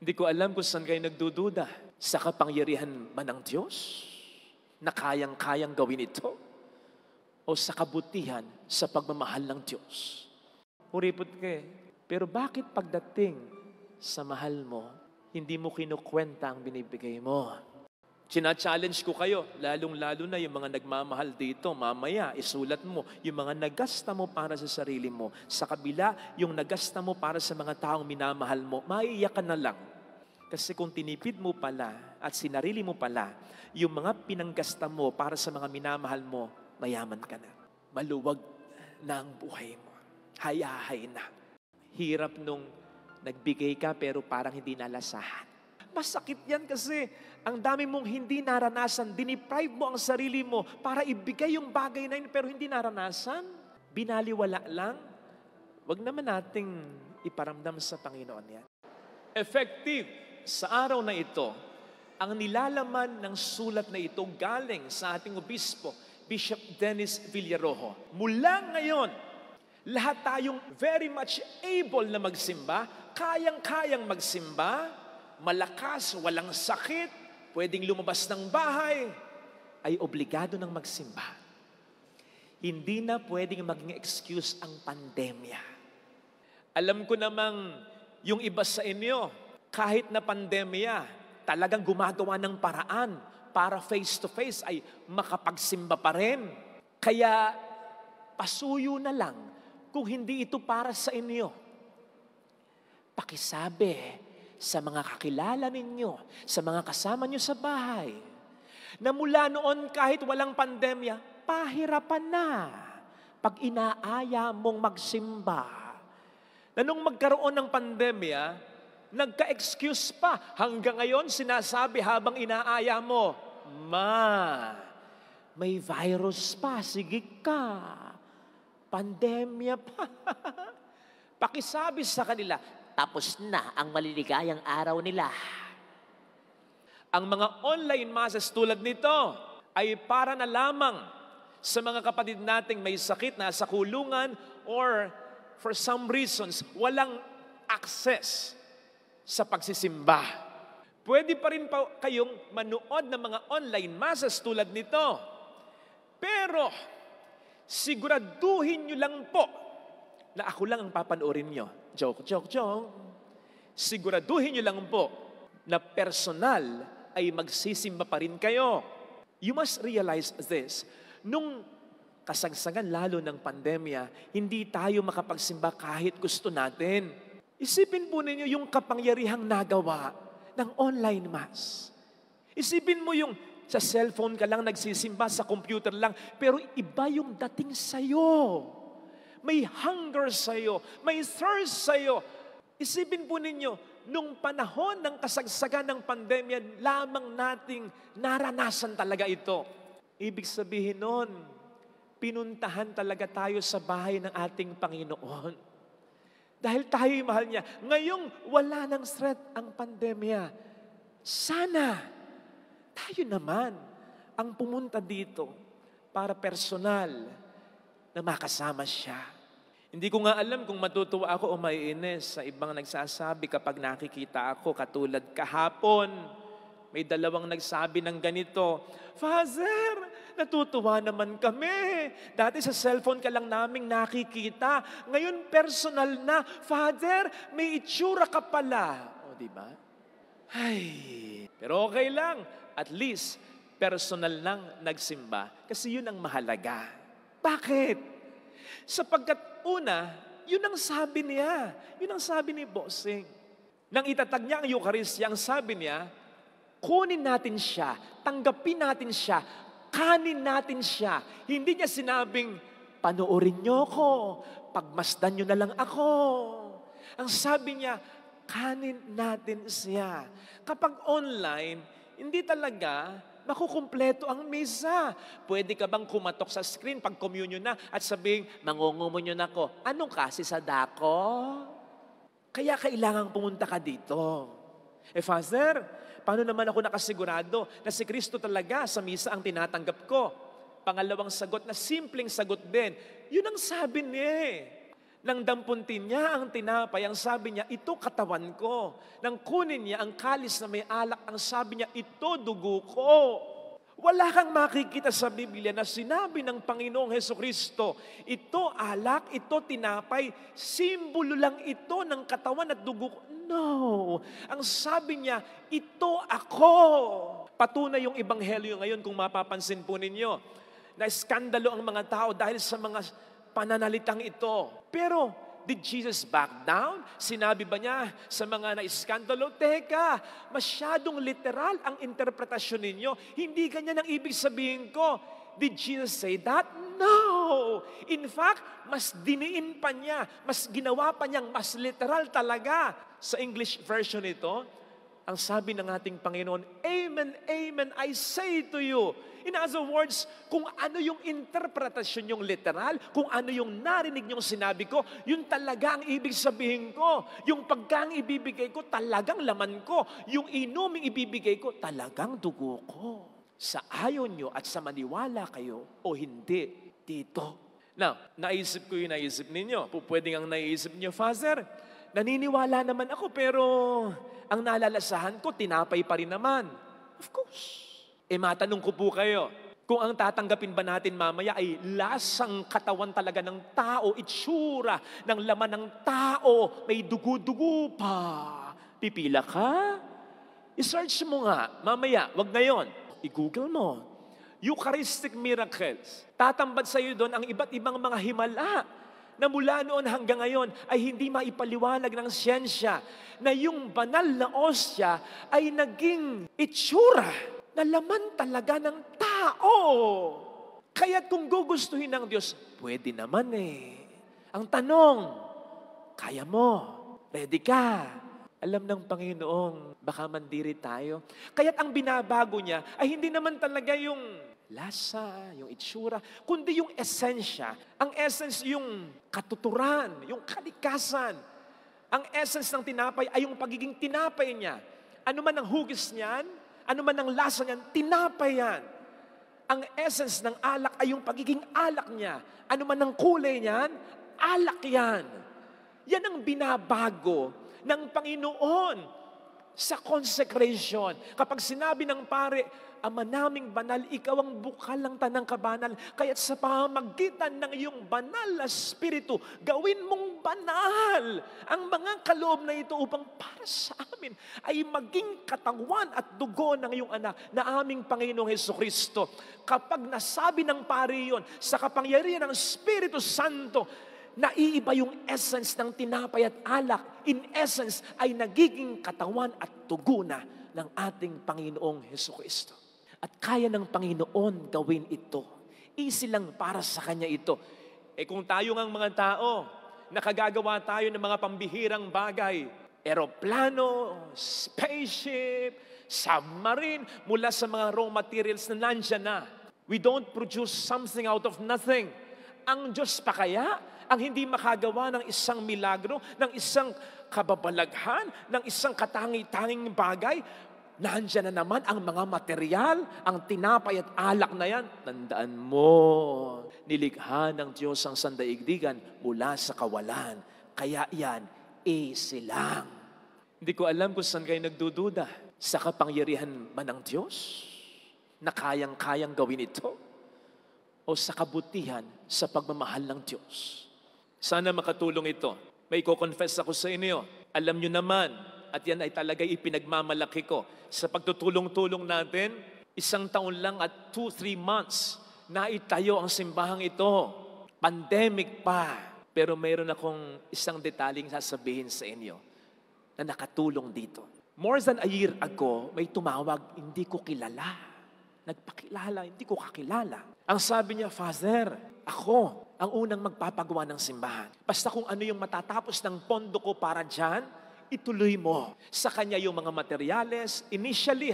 Hindi ko alam kung saan kayo nagdududa. Sa kapangyarihan ba ng Diyos na kayang-kayang gawin ito? O sa kabutihan sa pagmamahal ng Diyos? Uripot ka eh. Pero bakit pagdating sa mahal mo, hindi mo kinukwenta ang binibigay mo? China-challenge ko kayo, lalong-lalo na yung mga nagmamahal dito, mamaya isulat mo yung mga nagasta mo para sa sarili mo. Sa kabila, yung nagasta mo para sa mga taong minamahal mo, maiiyak ka na lang. Kasi kung tinipid mo pala at sinarili mo pala, yung mga pinanggasta mo para sa mga minamahal mo, mayaman ka na. Maluwag na ang buhay mo. Hayahay na. Hirap nung nagbigay ka pero parang hindi nalasahan. Masakit yan kasi ang dami mong hindi naranasan. Diniprive mo ang sarili mo para ibigay yung bagay na yun pero hindi naranasan. Binaliwala lang. Huwag naman nating iparamdam sa Panginoon yan. Effective sa araw na ito, ang nilalaman ng sulat na ito galing sa ating obispo, Bishop Dennis Villarojo. Mula ngayon, lahat tayong very much able na magsimba, kayang-kayang magsimba, malakas, walang sakit, pwedeng lumabas ng bahay, ay obligado ng magsimba. Hindi na pwedeng maging excuse ang pandemya. Alam ko namang yung iba sa inyo, kahit na pandemya, talagang gumagawa ng paraan para face-to-face ay makapagsimba pa rin. Kaya pasuyo na lang kung hindi ito para sa inyo. Pakisabi sa mga kakilala ninyo, sa mga kasama nyo sa bahay, na mula noon kahit walang pandemya, pahirapan na pag inaaya mong magsimba. Na nung magkaroon ng pandemya, nagka-excuse pa. Hanggang ngayon, sinasabi habang inaaya mo, Ma, may virus pa, sige ka. Pandemya pa. Pakisabi sa kanila, tapos na ang maliligayang araw nila. Ang mga online masses tulad nito ay para na lamang sa mga kapatid nating may sakit, nasa kulungan, or for some reasons, walang access sa pagsisimba. Pwede pa rin pa kayong manood ng mga online masses tulad nito. Pero, siguraduhin nyo lang po na ako lang ang papanoorin nyo. Joke. Siguraduhin nyo lang po na personal ay magsisimba pa rin kayo. You must realize this. Nung kasagsagan lalo ng pandemya, hindi tayo makapagsimba kahit gusto natin. Isipin po ninyo yung kapangyarihang nagawa ng online mass. Isipin mo yung sa cellphone ka lang nagsisimba, sa computer lang, pero iba yung dating sa'yo. May hunger sa'yo, may thirst sa'yo. Isipin po ninyo, nung panahon ng kasagsagan ng pandemya, lamang nating naranasan talaga ito. Ibig sabihin nun, pinuntahan talaga tayo sa bahay ng ating Panginoon. Dahil tayo'y mahal niya. Ngayong wala ng threat ang pandemya. Sana tayo naman ang pumunta dito para personal na makasama siya. Hindi ko nga alam kung matutuwa ako o maiinis sa ibang nagsasabi kapag nakikita ako katulad kahapon. May dalawang nagsabi ng ganito, Father, natutuwa naman kami. Dati sa cellphone ka lang naming nakikita. Ngayon personal na. Father, may itsura ka pala. O, di ba? Ay, pero okay lang. At least, personal lang nagsimba. Kasi yun ang mahalaga. Bakit? Sapagkat una, yun ang sabi niya. Yun ang sabi ni Bossing. Nang itatag niya ang Eucharistia, ang sabi niya, kunin natin siya, tanggapin natin siya, kanin natin siya. Hindi niya sinabing, panoorin niyo ako, pagmasdan niyo na lang ako. Ang sabi niya, kanin natin siya. Kapag online, hindi talaga makukumpleto ang misa. Pwede ka bang kumatok sa screen pag communion na at sabing, mangungumunyon ako. Anong kasi sa dako? Kaya kailangan pumunta ka dito. Father, paano naman ako nakasigurado na si Kristo talaga sa misa ang tinatanggap ko? Pangalawang sagot na simpleng sagot din. Yun ang sabi niya. Nang dampuntin niya ang tinapay, ang sabi niya, ito katawan ko. Nang kunin niya ang kalis na may alak, ang sabi niya, ito dugo ko. Wala kang makikita sa Biblia na sinabi ng Panginoong Hesukristo, ito alak, ito tinapay, simbolo lang ito ng katawan at dugo ko. No. Ang sabi niya, ito ako. Patunay yung ebanghelyo ngayon kung mapapansin po ninyo, na iskandalo ang mga tao dahil sa mga pananalitang ito. Pero, did Jesus back down? Sinabi ba niya sa mga naiskandalo, teka, masyadong literal ang interpretasyon ninyo. Hindi ganyan ang ibig sabihin ko. Did Jesus say that? No! In fact, mas diniin pa niya, mas ginawa pa niyang mas literal talaga. Sa English version ito, ang sabi ng ating Panginoon, Amen, Amen, I say to you. In other words, kung ano yung interpretasyon yung literal, kung ano yung narinig yung sinabi ko, yun talaga ang ibig sabihin ko. Yung pagkang ibibigay ko, talagang laman ko. Yung inuming ibibigay ko, talagang dugo ko. Sa ayaw nyo at sa maniwala kayo o hindi, dito. Now, naisip ko yung naisip ninyo. Pwedeng ang naisip niyo, Father, naniniwala naman ako pero ang nalalasahan ko, tinapay pa rin naman. Of course. Matanong ko po kayo, kung ang tatanggapin ba natin mamaya ay lasang katawan talaga ng tao, itsura ng laman ng tao, may dugo-dugo pa. Pipila ka? I-search mo nga, mamaya, wag ngayon. I-google mo. Eucharistic miracles. Tatambad sa iyo doon ang iba't ibang mga himala na mula noon hanggang ngayon ay hindi maipaliwanag ng siyensya na yung banal na osya ay naging itsura na laman talaga ng tao. Kaya kung gugustuhin ng Diyos, pwede naman eh. Ang tanong, kaya mo? Ready ka? Alam ng Panginoong baka mandiri tayo. Kaya't ang binabago niya ay hindi naman talaga yung lasa, yung itsura, kundi yung esensya. Ang essence yung katuturan, yung kalikasan. Ang essence ng tinapay ay yung pagiging tinapay niya. Ano man ang hugis niyan, ano man ang lasa niyan, tinapay yan. Ang essence ng alak ay yung pagiging alak niya. Ano man ang kulay niyan, alak yan. Yan ang binabago ng Panginoon sa consecration. Kapag sinabi ng pare, Ama naming banal, ikaw ang bukal ng tanang kabanal. Kaya't sa pamamagitan ng iyong banal na spiritu, gawin mong banal ang mga kaloob na ito upang para sa amin ay maging katawan at dugo ng iyong anak na aming Panginoong Hesukristo. Kapag nasabi ng pare yun, sa kapangyarihan ng Espiritu Santo, naiiba yung essence ng tinapay at alak. In essence, ay nagiging katawan at dugo na ng ating Panginoong Hesukristo. At kaya ng Panginoon gawin ito. Easy lang para sa Kanya ito. Kung tayo ngang mga tao, nakagagawa tayo ng mga pambihirang bagay, eroplano, spaceship, submarine, mula sa mga raw materials na nandyan na. We don't produce something out of nothing. Ang Diyos pa kaya ang hindi makagawa ng isang milagro, ng isang kababalaghan, ng isang katangi-tanging bagay? Nandiyan na naman ang mga material, ang tinapay at alak na yan. Tandaan mo, nilikha ng Diyos ang sandaigdigan mula sa kawalan. Kaya yan, easy lang. Hindi ko alam kung saan kayo nagdududa. Sa kapangyarihan ba ng Diyos na kayang-kayang gawin ito? O sa kabutihan sa pagmamahal ng Diyos? Sana makatulong ito. May ko-confess ako sa inyo. Alam nyo naman, at yan ay talaga ipinagmamalaki ko. Sa pagtutulong-tulong natin, 1 taon lang at 2-3 months na itayo ang simbahang ito. Pandemic pa. Pero mayroon akong isang detaling sasabihin sa inyo na nakatulong dito. More than a year ago, may tumawag, hindi ko kilala. Nagpakilala, hindi ko kakilala. Ang sabi niya, Father, ako ang unang magpapagawa ng simbahan. Basta kung ano yung matatapos ng pondo ko para dyan, ituloy mo. Sa kanya yung mga materyales, initially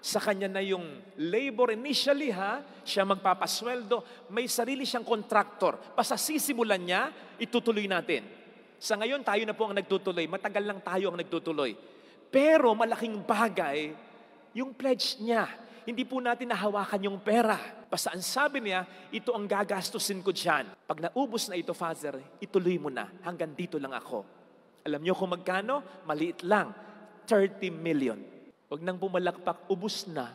sa kanya na yung labor initially siya magpapasweldo, may sarili siyang contractor. Basta sisimulan niya, itutuloy natin. Sa ngayon, tayo na po ang nagtutuloy. Matagal lang tayo ang nagtutuloy. Pero malaking bagay, yung pledge niya. hindi po natin nahawakan yung pera. Basta ang sabi niya, ito ang gagastusin ko dyan. Pag naubos na ito, Father, ituloy mo na. Hanggang dito lang ako. Alam niyo kung magkano? Maliit lang. 30 million. Huwag nang pumalakpak, ubos na.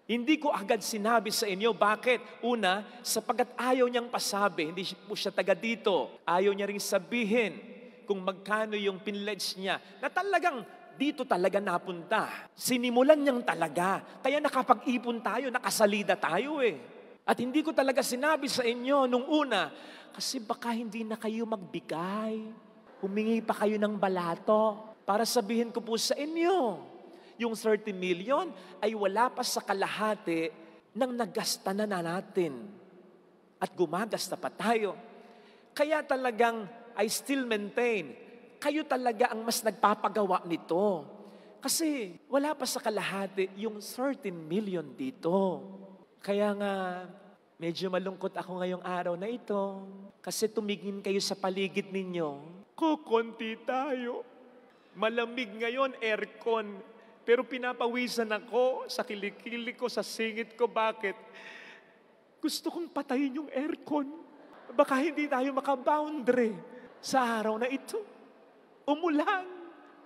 Hindi ko agad sinabi sa inyo. Bakit? Una, sapagkat ayaw niyang pasabi. Hindi po siya taga dito. Ayaw niya ring sabihin kung magkano yung pinledge niya. Na talagang dito talaga napunta. Sinimulan niyang talaga. Kaya nakapag-ipon tayo, nakasalida tayo eh. At hindi ko talaga sinabi sa inyo nung una, kasi baka hindi na kayo magbigay. Humingi pa kayo ng balato para sabihin ko po sa inyo, yung 30 million ay wala pa sa kalahati ng nagasta na natin. At gumagasta pa tayo. Kaya talagang I still maintain, kayo talaga ang mas nagpapagawa nito. Kasi wala pa sa kalahati yung 13 million dito. Kaya nga, medyo malungkot ako ngayong araw na ito. Kasi tumingin kayo sa paligid ninyo. Kukunti tayo. Malamig ngayon, aircon. Pero pinapawisan ako sa kilikili ko, sa singit ko. Bakit? Gusto kong patayin yung aircon. Baka hindi tayo makaboundary sa araw na ito. Umulan,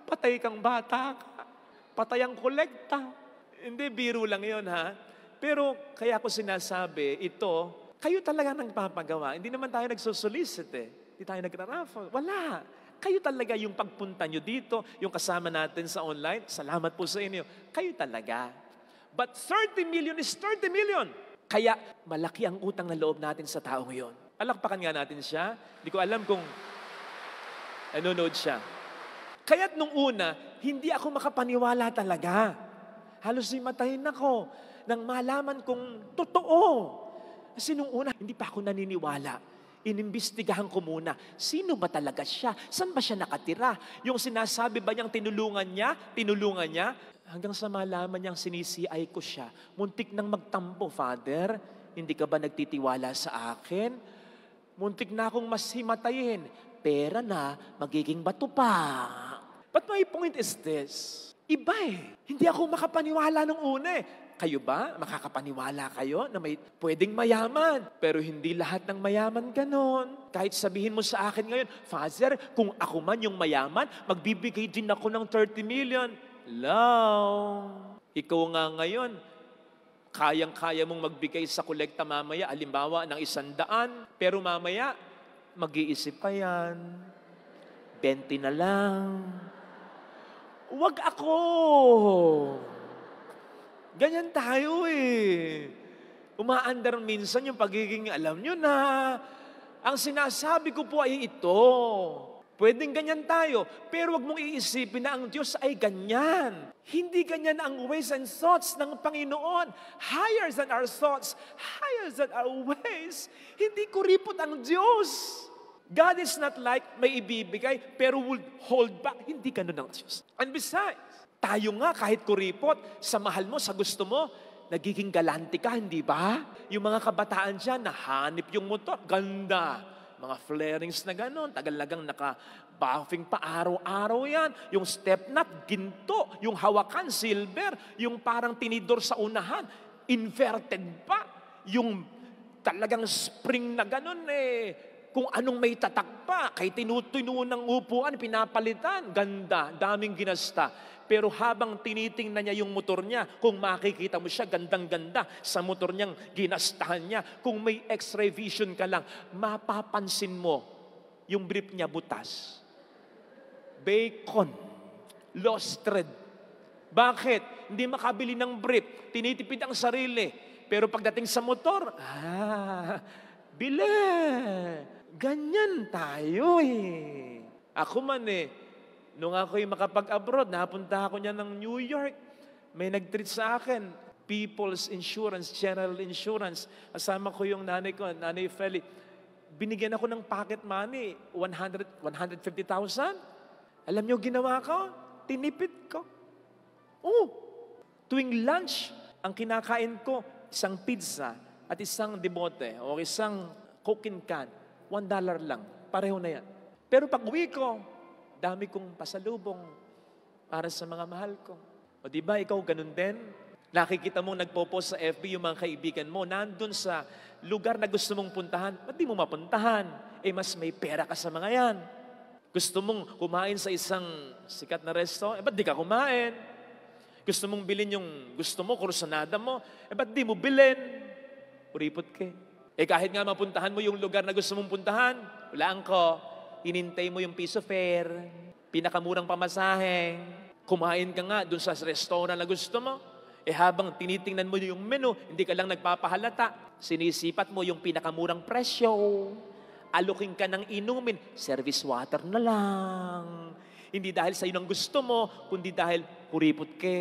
patay kang bata ka, patay ang kolekta. Hindi, biro lang yun ha. Pero kaya ko sinasabi, ito, kayo talaga nagpapagawa. Hindi naman tayo nagsusolicit eh. Hindi tayo nagraraffle. Wala. Kayo talaga yung pagpunta nyo dito, yung kasama natin sa online, salamat po sa inyo. Kayo talaga. But 30 million is 30 million. Kaya malaki ang utang na loob natin sa taong yun. Palakpakan nga natin siya. Hindi ko alam kung nanonood siya. Kaya't nung una, hindi ako makapaniwala talaga. Halos himatayin ako nang malaman kong totoo. Kasi nung una, hindi pa ako naniniwala. Inimbestigahan ko muna, sino ba talaga siya? Saan ba siya nakatira? Yung sinasabi ba niyang tinulungan niya? Hanggang sa malaman niyang sinisiay ko siya. Muntik nang magtampo, Father. Hindi ka ba nagtitiwala sa akin? Muntik na akong mas himatayin. Pera na, magiging bato pa. But my point is this, iba eh. Hindi ako makapaniwala nung una eh. Kayo ba? Makakapaniwala kayo na may pwedeng mayaman? Pero hindi lahat ng mayaman ganon. Kahit sabihin mo sa akin ngayon, Father, kung ako man yung mayaman, magbibigay din ako ng 30 million. Lao. Ikaw nga ngayon, kayang-kaya mong magbigay sa kolekta mamaya, alimbawa ng 100, pero mamaya, mag-iisip pa yan. 20 na lang. Huwag ako. Ganyan tayo eh. Umaandar minsan yung pagiging, alam nyo na, ang sinasabi ko po ay ito. Pwedeng ganyan tayo, pero wag mong iisipin na ang Diyos ay ganyan. Hindi ganyan ang ways and thoughts ng Panginoon. Higher than our thoughts, higher than our ways. Hindi kuripot ang Diyos. God is not like may ibibigay, pero will hold back. Hindi ganun ang Diyos. And besides, tayo nga kahit kuripot, sa mahal mo, sa gusto mo, nagiging galante ka, hindi ba? Yung mga kabataan dyan, nahanip yung motor, ganda. Mga flarings na gano'n, tagal-lagang naka-buffing pa araw-araw yan. Yung step knot, ginto. Yung hawakan, silver. Yung parang tinidor sa unahan, inverted pa. Yung talagang spring na gano'n eh. Kung anong may tatak pa, kay tinutuno ng upuan, pinapalitan. Ganda, daming ginasta. Pero habang tinitingnan niya yung motor niya, kung makikita mo siya, gandang-ganda sa motor niyang ginastahan niya. Kung may x-ray vision ka lang, mapapansin mo yung brief niya butas. Bacon. Lost thread. Bakit? Hindi makabili ng brief. Tinitipid ang sarili. Pero pagdating sa motor, bili. Ganyan tayo eh. Ako man eh, nung ako'y makapag-abroad, napunta ako niya ng New York. May nag-treat sa akin, People's Insurance, General Insurance. Kasama ko yung nanay ko, Nanay Feli. Binigyan ako ng pocket money, 150,000. Alam niyo ginawa ko? Tinipid ko. Tuwing lunch, ang kinakain ko, isang pizza at isang debote o isang cooking can. $1 lang. Pareho na yan. Pero pag uwi ko, dami kong pasalubong para sa mga mahal ko. O di ba ikaw ganun din? Nakikita mong nagpo-post sa FB yung mga kaibigan mo, nandun sa lugar na gusto mong puntahan, ba't di mo mapuntahan? Mas may pera ka sa mga yan. Gusto mong kumain sa isang sikat na resto, ba't di ka kumain? Gusto mong bilhin yung gusto mo, kursunada mo, ba't di mo bilhin? Kuripot ka. Kahit nga mapuntahan mo yung lugar na gusto mong puntahan, walaan ko, inintay mo yung piso fare, pinakamurang pamasahe, kumain ka nga dun sa restaurant na gusto mo, habang tinitingnan mo yung menu, hindi ka lang nagpapahalata, sinisipat mo yung pinakamurang presyo, alukin ka ng inumin, service water na lang. Hindi dahil sa ng gusto mo, kundi dahil kuripot ka.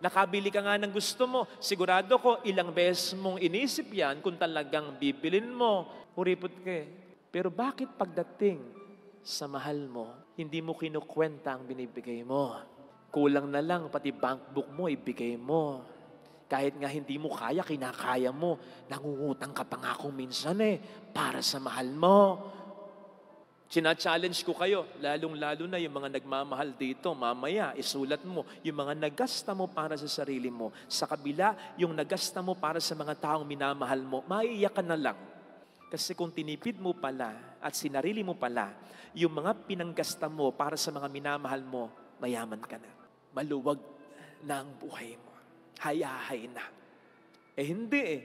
Nakabili ka nga ng gusto mo, sigurado ko ilang beses mong inisip yan kung talagang bibilin mo, kuripot ka. Pero bakit pagdating sa mahal mo, hindi mo kinukwenta ang binibigay mo? Kulang na lang, pati bankbook mo, ibigay mo. Kahit nga hindi mo kaya, kinakaya mo. Nangungutang ka pa nga kung minsan para sa mahal mo. Sina-challenge ko kayo, lalong-lalo na yung mga nagmamahal dito, mamaya, isulat mo, yung mga nagasta mo para sa sarili mo. Sa kabila, yung nagasta mo para sa mga taong minamahal mo, maiiyak ka na lang. Kasi kung tinipid mo pala at sinarili mo pala, yung mga pinanggasta mo para sa mga minamahal mo, mayaman ka na. Maluwag na ang buhay mo. Hayahay na. Hindi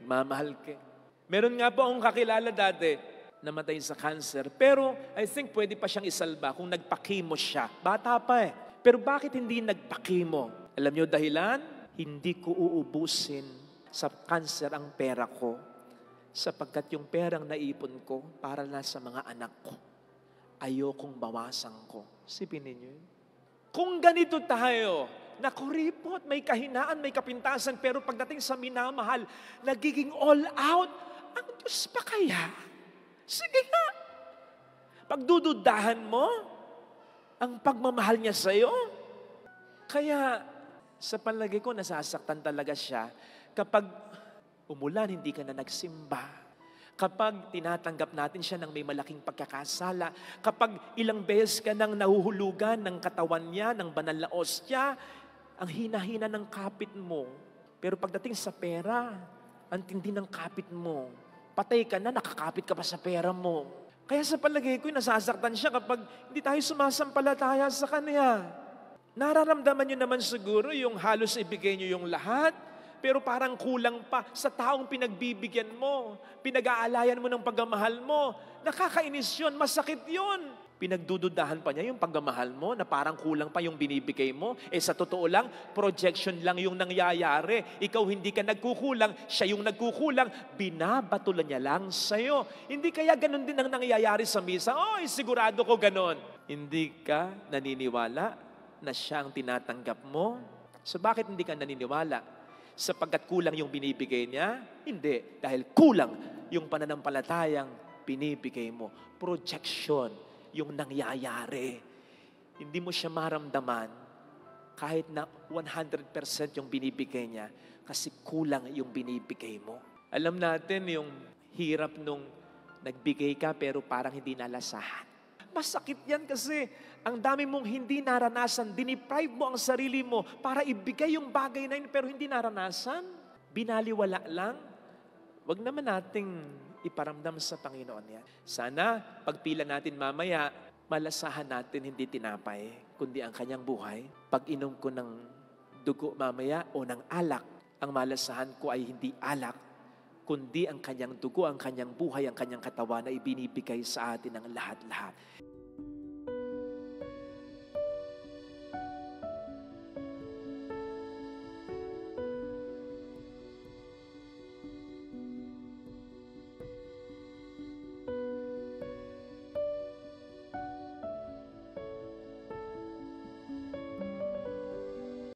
mamahal ka. Meron nga po akong kakilala dati, namatay sa cancer. Pero I think pwede pa siyang isalba kung nagpakimo siya. Bata pa Pero bakit hindi nagpakimo? Alam niyo dahilan? Hindi ko uubusin sa cancer ang pera ko sapagkat yung perang naipon ko para na sa mga anak ko. Ayokong bawasan ko. Sipin ninyo yun. Kung ganito tayo, nakuripot, may kahinaan, may kapintasan, pero pagdating sa minamahal, nagiging all out, ang Diyos pa kaya? Sige nga. Pagdududahan mo, ang pagmamahal niya sa'yo. Kaya, sa palagay ko, nasasaktan talaga siya kapag umulan, hindi ka na nagsimba. Kapag tinatanggap natin siya ng may malaking pagkakasala, kapag ilang beses ka nang nahuhulugan ng katawan niya, ng banal na ostya, ang hina-hina ng kapit mo. Pero pagdating sa pera, ang tindi ng kapit mo. Patay ka na, nakakapit ka pa sa pera mo. Kaya sa palagay ko, nasasaktan siya kapag hindi tayo sumasampalataya sa Kanya. Nararamdaman niyo naman siguro yung halos ibigay niyo yung lahat, pero parang kulang pa sa taong pinagbibigyan mo. Pinag-aalayan mo ng pagmamahal mo. Nakakainis yun, masakit yun. Pinagdududahan pa niya yung pagmamahal mo na parang kulang pa yung binibigay mo. Sa totoo lang, projection lang yung nangyayari. Ikaw hindi ka nagkukulang, siya yung nagkukulang. Binabatulan niya lang sa'yo. Hindi kaya ganun din ang nangyayari sa misa? Sigurado ko ganun. Hindi ka naniniwala na siya ang tinatanggap mo? So bakit hindi ka naniniwala? Sapagkat kulang yung binibigay niya? Hindi. Dahil kulang yung pananampalatayang binibigay mo. Projection yung nangyayari. Hindi mo siya maramdaman kahit na 100% yung binibigay niya kasi kulang yung binibigay mo. Alam natin yung hirap nung nagbigay ka pero parang hindi nalasahan. Masakit yan kasi ang dami mong hindi naranasan, diniprive mo ang sarili mo para ibigay yung bagay na yun pero hindi naranasan. Binaliwala lang. Wag naman nating iparamdam sa Panginoon yan. Sana pagpila natin mamaya, malasahan natin hindi tinapay, kundi ang kanyang buhay. Pag inom ko ng dugo mamaya o ng alak, ang malasahan ko ay hindi alak, kundi ang kanyang dugo, ang kanyang buhay, ang kanyang katawan na ibinibigay sa atin ng lahat-lahat.